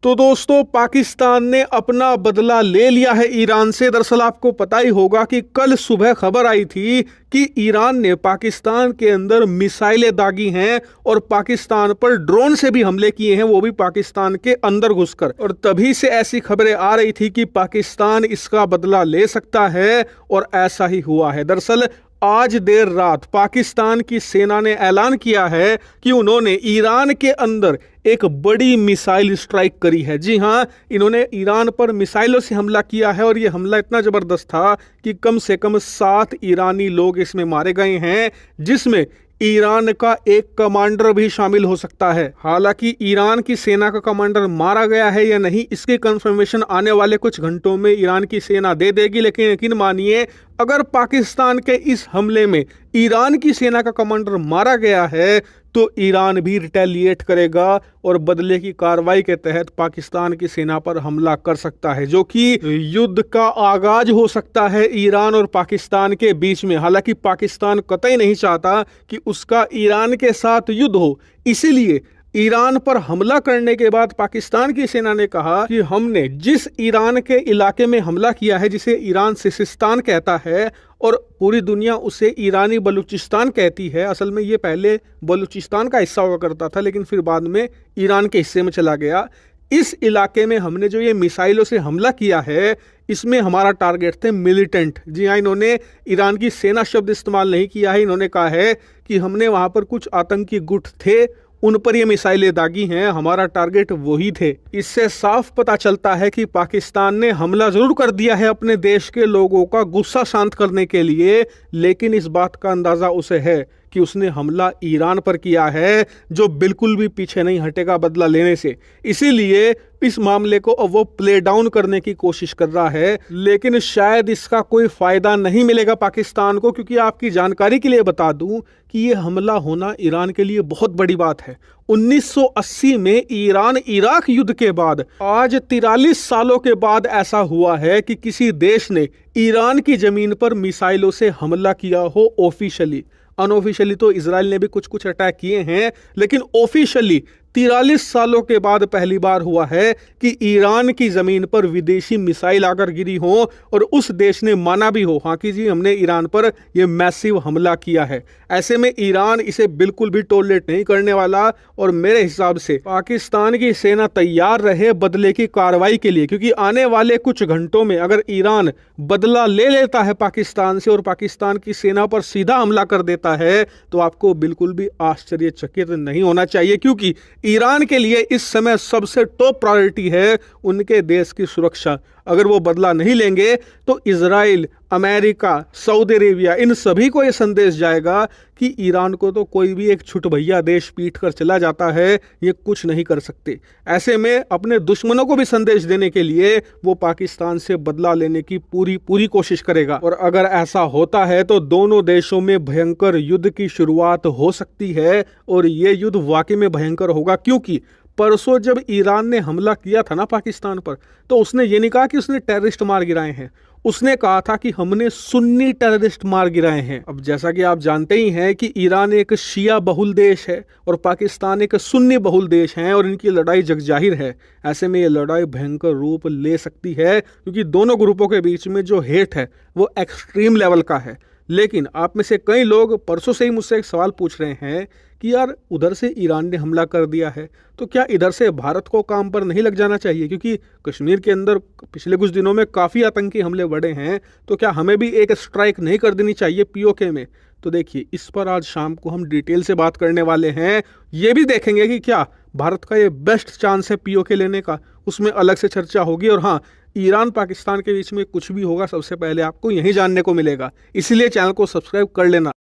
तो दोस्तों, पाकिस्तान ने अपना बदला ले लिया है ईरान से। दरअसल आपको पता ही होगा कि कल सुबह खबर आई थी कि ईरान ने पाकिस्तान के अंदर मिसाइलें दागी हैं और पाकिस्तान पर ड्रोन से भी हमले किए हैं, वो भी पाकिस्तान के अंदर घुसकर। और तभी से ऐसी खबरें आ रही थी कि पाकिस्तान इसका बदला ले सकता है और ऐसा ही हुआ है। दरअसल आज देर रात पाकिस्तान की सेना ने ऐलान किया है कि उन्होंने ईरान के अंदर एक बड़ी मिसाइल स्ट्राइक करी है। जी हां, इन्होंने ईरान पर मिसाइलों से हमला किया है और ये हमला इतना ज़बरदस्त था कि कम से कम 7 ईरानी लोग इसमें मारे गए हैं, जिसमें ईरान का एक कमांडर भी शामिल हो सकता है। हालांकि ईरान की सेना का कमांडर मारा गया है या नहीं, इसकी कंफर्मेशन आने वाले कुछ घंटों में ईरान की सेना दे देगी। लेकिन यकीन मानिए, अगर पाकिस्तान के इस हमले में ईरान की सेना का कमांडर मारा गया है तो ईरान भी रिटेलिएट करेगा और बदले की कार्रवाई के तहत पाकिस्तान की सेना पर हमला कर सकता है, जो कि युद्ध का आगाज हो सकता है ईरान और पाकिस्तान के बीच में। हालांकि पाकिस्तान कतई नहीं चाहता कि उसका ईरान के साथ युद्ध हो, इसीलिए ईरान पर हमला करने के बाद पाकिस्तान की सेना ने कहा कि हमने जिस ईरान के इलाके में हमला किया है, जिसे ईरान सिस्तान कहता है और पूरी दुनिया उसे ईरानी बलूचिस्तान कहती है, असल में ये पहले बलूचिस्तान का हिस्सा हुआ करता था लेकिन फिर बाद में ईरान के हिस्से में चला गया। इस इलाके में हमने जो ये मिसाइलों से हमला किया है, इसमें हमारा टारगेट थे मिलिटेंट। जी हाँ, इन्होंने ईरान की सेना शब्द इस्तेमाल नहीं किया है, इन्होंने कहा है कि हमने वहाँ पर कुछ आतंकी गुट थे, उन पर ये मिसाइलें दागी हैं, हमारा टारगेट वही थे। इससे साफ पता चलता है कि पाकिस्तान ने हमला जरूर कर दिया है अपने देश के लोगों का गुस्सा शांत करने के लिए, लेकिन इस बात का अंदाजा उसे है कि उसने हमला ईरान पर किया है, जो बिल्कुल भी पीछे नहीं हटेगा बदला लेने से। इसीलिए इस मामले को अब वो प्ले डाउन करने की कोशिश कर रहा है, लेकिन शायद इसका कोई फायदा नहीं मिलेगा पाकिस्तान को, क्योंकि आपकी जानकारी के लिए बता दूं कि ये हमला होना ईरान के लिए बहुत बड़ी बात है। 1980 में ईरान इराक युद्ध के बाद आज 43 सालों के बाद ऐसा हुआ है कि किसी देश ने ईरान की जमीन पर मिसाइलों से हमला किया हो ऑफिशियली। अनऑफिशियली तो इजराइल ने भी कुछ अटैक किए हैं, लेकिन ऑफिशियली 43 सालों के बाद पहली बार हुआ है कि ईरान की जमीन पर विदेशी मिसाइल आकर गिरी हो और उस देश ने माना भी हो, हाँ कि जी हमने ईरान पर यह मैसिव हमला किया है। ऐसे में ईरान इसे बिल्कुल भी टॉलरेट नहीं करने वाला और मेरे हिसाब से पाकिस्तान की सेना तैयार रहे बदले की कार्रवाई के लिए, क्योंकि आने वाले कुछ घंटों में अगर ईरान बदला ले लेता है पाकिस्तान से और पाकिस्तान की सेना पर सीधा हमला कर देता है तो आपको बिल्कुल भी आश्चर्यचकित नहीं होना चाहिए, क्योंकि ईरान के लिए इस समय सबसे टॉप प्रायोरिटी है उनके देश की सुरक्षा। अगर वो बदला नहीं लेंगे तो इजराइल, अमेरिका, सऊदी अरेबिया, इन सभी को ये संदेश जाएगा कि ईरान को तो कोई भी एक छुट भैया देश पीट कर चला जाता है, ये कुछ नहीं कर सकते। ऐसे में अपने दुश्मनों को भी संदेश देने के लिए वो पाकिस्तान से बदला लेने की पूरी कोशिश करेगा। और अगर ऐसा होता है तो दोनों देशों में भयंकर युद्ध की शुरुआत हो सकती है और ये युद्ध वाकई में भयंकर होगा, क्योंकि परसों जब ईरान ने हमला किया था ना पाकिस्तान पर, तो उसने ये नहीं कहा कि उसने टेररिस्ट मार गिराए हैं, उसने कहा था कि हमने सुन्नी टेररिस्ट मार गिराए हैं। अब जैसा कि आप जानते ही हैं कि ईरान एक शिया बहुल देश है और पाकिस्तान एक सुन्नी बहुल देश है और इनकी लड़ाई जगजाहिर है। ऐसे में ये लड़ाई भयंकर रूप ले सकती है, क्योंकि दोनों ग्रुपों के बीच में जो हेट है वो एक्सट्रीम लेवल का है। लेकिन आप में से कई लोग परसों से ही मुझसे एक सवाल पूछ रहे हैं कि यार, उधर से ईरान ने हमला कर दिया है तो क्या इधर से भारत को काम पर नहीं लग जाना चाहिए, क्योंकि कश्मीर के अंदर पिछले कुछ दिनों में काफ़ी आतंकी हमले बढ़े हैं, तो क्या हमें भी एक स्ट्राइक नहीं कर देनी चाहिए पीओके में? तो देखिए, इस पर आज शाम को हम डिटेल से बात करने वाले हैं। ये भी देखेंगे कि क्या भारत का ये बेस्ट चांस है पीओके लेने का, उसमें अलग से चर्चा होगी। और हाँ, ईरान पाकिस्तान के बीच में कुछ भी होगा सबसे पहले आपको यही जानने को मिलेगा, इसलिए चैनल को सब्सक्राइब कर लेना।